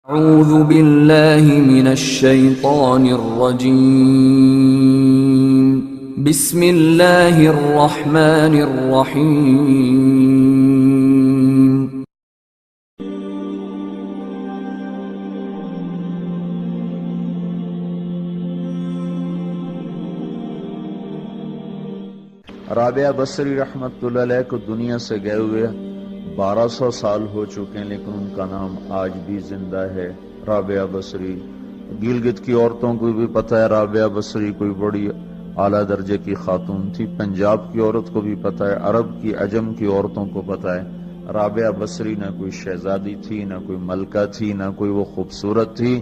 اعوذ باللہ من الشیطان الرجیم بسم اللہ الرحمن الرحیم رابعہ بصری رحمت اللہ علیہ کو دنیا سے گئے ہوئے 1200 سال ہو چکے ہیں، لیکن ان کا نام آج بھی زندہ ہے، رابعہ بصری۔ گلگت کی عورتوں کو بھی پتہ ہے رابعہ بصری کوئی بڑی اعلیٰ درجے کی خاتون تھی، پنجاب کی عورت کو بھی پتہ ہے، عرب کی عجم کی عورتوں کو پتہ ہے رابعہ بصری نہ کوئی شہزادی تھی، نہ کوئی ملکہ تھی، نہ کوئی وہ خوبصورت تھی،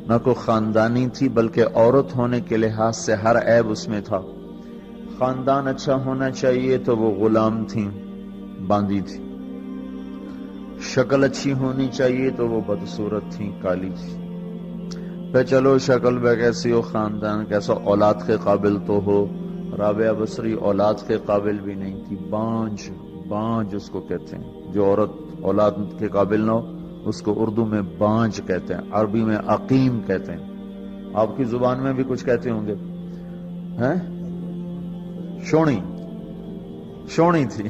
نہ کوئی خاندانی تھی، بلکہ عورت ہونے کے لحاظ سے ہر عیب اس میں تھا۔ خاندان اچھا ہونا چاہیے تو وہ غلام تھیں، باندی تھی۔ شکل اچھی ہونی چاہیے تو وہ بدصورت تھیں، کالی تھی۔ پہ چلو شکل بے کیسی ہو، خاندان کیسا، اولاد کے قابل تو ہو۔ رابعہ بصری اولاد کے قابل بھی نہیں تھی، بانج اس کو کہتے ہیں، جو عورت اولاد کے قابل نہ ہو اس کو اردو میں بانج کہتے ہیں، عربی میں عقیم کہتے ہیں، آپ کی زبان میں بھی کچھ کہتے ہوں گے، ہیں؟ شونی تھی۔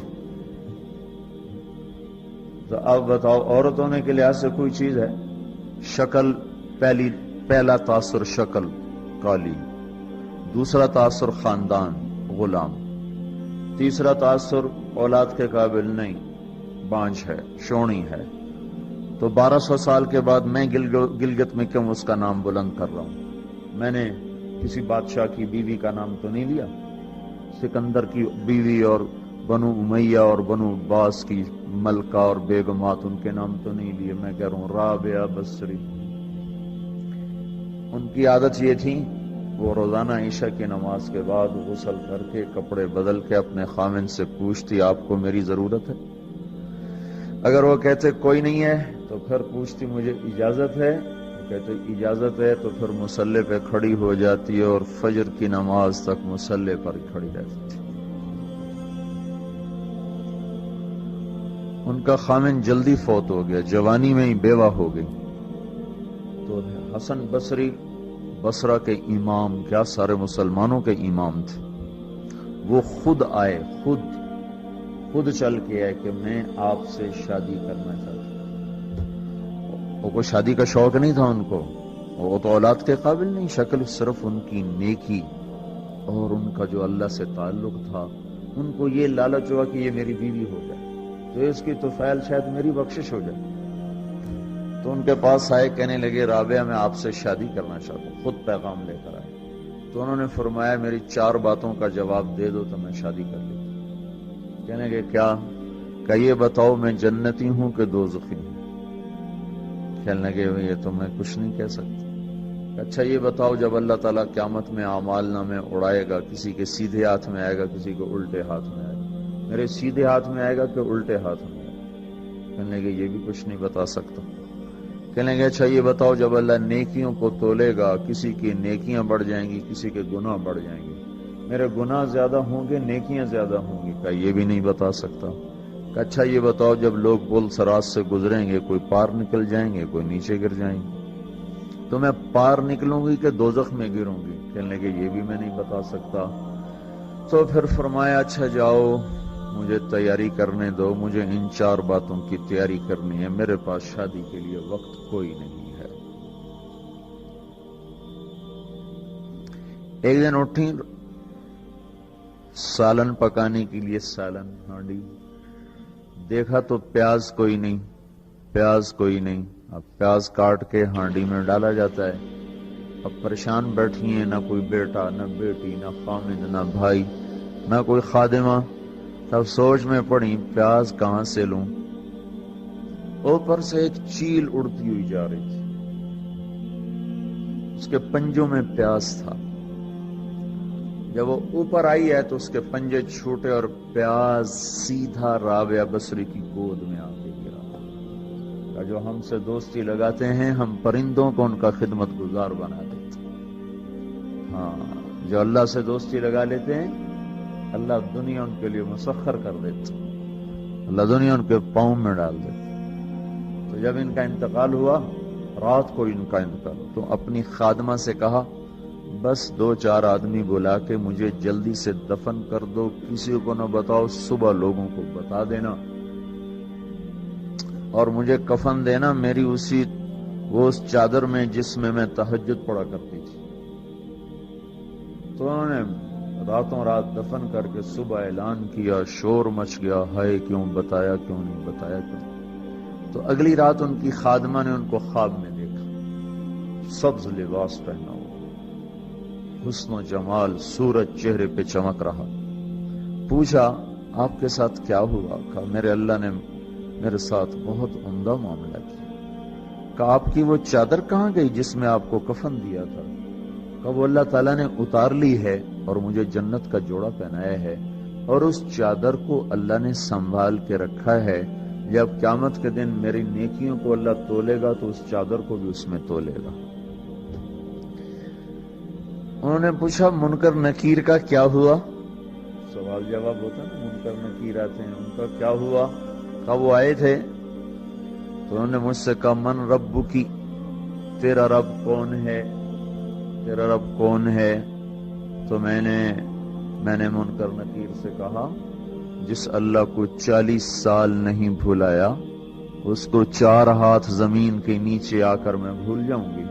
تو اب بتاؤ، عورت ہونے کے لحاظ سے کوئی چیز ہے؟ شکل، پہلا تاثر شکل کالی، دوسرا تاثر خاندان غلام، تیسرا تاثر اولاد کے قابل نہیں، بانج ہے، شونی ہے۔ تو 1200 سال کے بعد میں گلگت میں کیوں اس کا نام بلند کر رہا ہوں؟ میں نے کسی بادشاہ کی بیوی کا نام تو نہیں لیا، سکندر کی بیوی اور بنو امیہ اور بنو عباس کی ملکہ اور بیگمات، ان کے نام تو نہیں لیے، میں کہہ رہا ہوں رابعہ بصری۔ ان کی عادت یہ تھی، وہ روزانہ عشاء کی نماز کے بعد غسل کر کے کپڑے بدل کے اپنے خاوند سے پوچھتی آپ کو میری ضرورت ہے؟ اگر وہ کہتے کوئی نہیں ہے تو پھر پوچھتی مجھے اجازت ہے؟ وہ کہتے اجازت ہے تو پھر مصلی پہ کھڑی ہو جاتی ہے اور فجر کی نماز تک مصلی پر کھڑی رہتی تھی۔ ان کا خاوند جلدی فوت ہو گیا، جوانی میں ہی بیوہ ہو گئی۔ تو حسن بصری بصرہ کے امام، کیا سارے مسلمانوں کے امام تھے، وہ خود آئے، خود چل کے آئے کہ میں آپ سے شادی کرنا چاہتا ہوں۔ وہ کوئی شادی کا شوق نہیں تھا ان کو، وہ تو اولاد کے قابل نہیں، شکل صرف ان کی نیکی اور ان کا جو اللہ سے تعلق تھا، ان کو یہ لالچ ہوا کہ یہ میری بیوی ہو جائے تو اس کی توفیل شاید میری بخشش ہو جائے۔ تو ان کے پاس آئے، کہنے لگے رابعہ میں آپ سے شادی کرنا چاہتا ہوں، خود پیغام لے کر آئے۔ تو انہوں نے فرمایا میری 4 باتوں کا جواب دے دو تو میں شادی کر لیتا ہوں۔ کہنے لگے کیا؟ کہ یہ بتاؤ میں جنتی ہوں کہ دوزخی ہوں؟ کہنے لگے یہ تو میں کچھ نہیں کہہ سکتا۔ اچھا یہ بتاؤ جب اللہ تعالیٰ قیامت میں اعمال نامے اڑائے گا، کسی کے سیدھے ہاتھ میں آئے گا، کسی کو الٹے ہاتھ میں آئے گا، میرے سیدھے ہاتھ میں آئے گا کہ الٹے ہاتھ میں آئے گا؟ کہنے لگے یہ بھی کچھ نہیں بتا سکتا۔ کہنے لگے اچھا یہ بتاؤ جب اللہ نیکیوں کو تولے گا، کسی کی نیکیاں بڑھ جائیں گی، کسی کے گناہ بڑھ جائیں گے، میرے گناہ زیادہ ہوں گے نیکیاں زیادہ ہوں گی؟ کہ یہ بھی نہیں بتا سکتا۔ کہ اچھا یہ بتاؤ جب لوگ پل صراط سے گزریں گے، کوئی پار نکل جائیں گے، کوئی نیچے گر جائیں گے، تو میں پار نکلوں گی کہ دوزخ میں گروں گی؟ کہنے لگے یہ بھی میں نہیں بتا سکتا۔ تو پھر فرمایا اچھا جاؤ مجھے تیاری کرنے دو، مجھے ان 4 باتوں کی تیاری کرنی ہے، میرے پاس شادی کے لیے وقت کوئی نہیں ہے۔ ایک دن اٹھی، سالن پکانے کے لیے سالن ہانڈی، دیکھا تو پیاز کوئی نہیں، اب پیاز کاٹ کے ہانڈی میں ڈالا جاتا ہے۔ اب پریشان بیٹھی ہیں، نہ کوئی بیٹا، نہ بیٹی، نہ خامد، نہ بھائی، نہ کوئی خادمہ۔ تب سوچ میں پڑی پیاز کہاں سے لوں؟ اوپر سے ایک چیل اڑتی ہوئی جا رہی تھی، اس کے پنجوں میں پیاز تھا۔ جب وہ اوپر آئی ہے تو اس کے پنجے چھوٹے اور پیاز سیدھا رابعہ بصری کی گود میں آ کے گرا۔ جو ہم سے دوستی لگاتے ہیں ہم پرندوں کو ان کا خدمت گزار بنا دیتے ہیں، ہاں جو اللہ سے دوستی لگا لیتے ہیں اللہ دنیا ان کے لیے مسخر کر دیتا، اللہ دنیا ان کے پاؤں میں ڈال دیتا۔ تو جب ان کا انتقال ہوا رات کو ان کا انتقال۔ تو اپنی خادمہ سے کہا بس 2-4 آدمی بلا کے مجھے جلدی سے دفن کر دو، کسی کو نہ بتاؤ، صبح لوگوں کو بتا دینا، اور مجھے کفن دینا میری اس چادر میں جس میں میں تہجد پڑا کرتی تھی۔ تو انہوں نے راتوں رات دفن کر کے صبح اعلان کیا، شور مچ گیا، ہائے کیوں بتایا، کیوں نہیں بتایا، کیوں۔ تو اگلی رات ان کی خادمہ نے ان کو خواب میں دیکھا، سبز لباس پہنا ہوا، حسن و جمال، سورج چہرے پہ چمک رہا۔ پوچھا آپ کے ساتھ کیا ہوا؟ کہا میرے اللہ نے میرے ساتھ بہت عمدہ معاملہ کیا۔ کہا آپ کی وہ چادر کہاں گئی جس میں آپ کو کفن دیا تھا؟ کہا وہ اللہ تعالیٰ نے اتار لی ہے اور مجھے جنت کا جوڑا پہنایا ہے، اور اس چادر کو اللہ نے سنبھال کے رکھا ہے، جب قیامت کے دن میری نیکیوں کو اللہ تولے گا تو اس چادر کو بھی اس میں تولے گا۔ انہوں نے پوچھا منکر نکیر کا کیا ہوا؟ سوال جواب ہوتا ہے نا، منکر نکیر آتے ہیں، ان کا کیا ہوا؟ کہا وہ آئے تھے تو انہوں نے مجھ سے کہا من ربکی، تیرا رب کون ہے، تیرا رب کون ہے؟ تو میں نے منکر نکیر سے کہا جس اللہ کو 40 سال نہیں بھلایا اس کو 4 ہاتھ زمین کے نیچے آ کر میں بھول جاؤں گی۔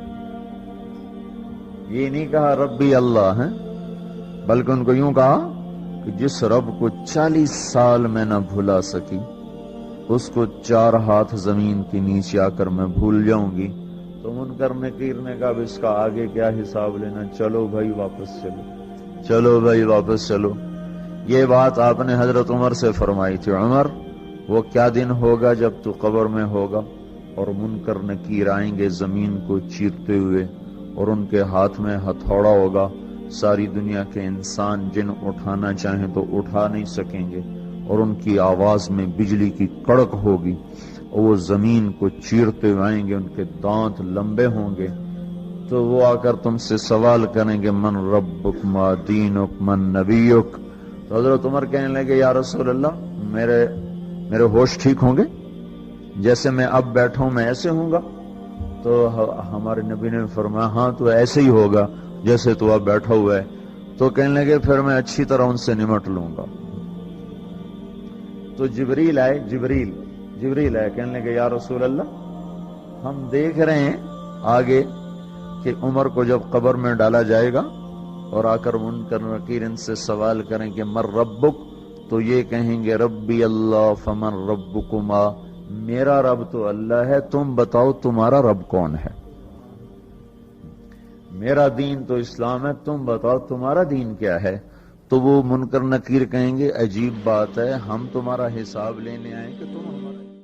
یہ نہیں کہا ربی اللہ ہے، بلکہ ان کو یوں کہا کہ جس رب کو 40 سال میں نہ بھلا سکی اس کو 4 ہاتھ زمین کے نیچے آ کر میں بھول جاؤں گی۔ تو منکر نکیر نے کہا اب اس کا آگے کیا حساب لینا، چلو بھائی واپس چلو، چلو بھائی واپس چلو۔ یہ بات آپ نے حضرت عمر سے فرمائی تھی، عمر وہ کیا دن ہوگا جب تو قبر میں ہوگا اور منکر نکیر آئیں گے زمین کو چیرتے ہوئے، اور ان کے ہاتھ میں ہتھوڑا ہوگا، ساری دنیا کے انسان جن اٹھانا چاہیں تو اٹھا نہیں سکیں گے، اور ان کی آواز میں بجلی کی کڑک ہوگی، اور وہ زمین کو چیرتے ہوئے آئیں گے، ان کے دانت لمبے ہوں گے، تو وہ آ کر تم سے سوال کریں گے من ربک ما دینک من نبیک۔ تو حضرت عمر کہنے لگے یا رسول اللہ میرے ہوش ٹھیک ہوں گے، جیسے میں اب بیٹھا ہوں میں ایسے ہوں گا؟ تو ہمارے نبی نے فرمایا ہاں تو ایسے ہی ہوگا جیسے تو اب بیٹھا ہوا ہے۔ تو کہنے لگے پھر میں اچھی طرح ان سے نمٹ لوں گا۔ تو جبریل آئے، کہنے لگے یا رسول اللہ ہم دیکھ رہے ہیں آگے کہ عمر کو جب قبر میں ڈالا جائے گا اور آ کر منکر نکیر ان سے سوال کریں کہ مر ربک، تو یہ کہیں گے ربی اللہ فمن ربکما، میرا رب تو اللہ ہے، تم بتاؤ تمہارا رب کون ہے؟ میرا دین تو اسلام ہے، تم بتاؤ تمہارا دین کیا ہے؟ تو وہ منکر نکیر کہیں گے عجیب بات ہے، ہم تمہارا حساب لینے آئے کہ تم ہمارا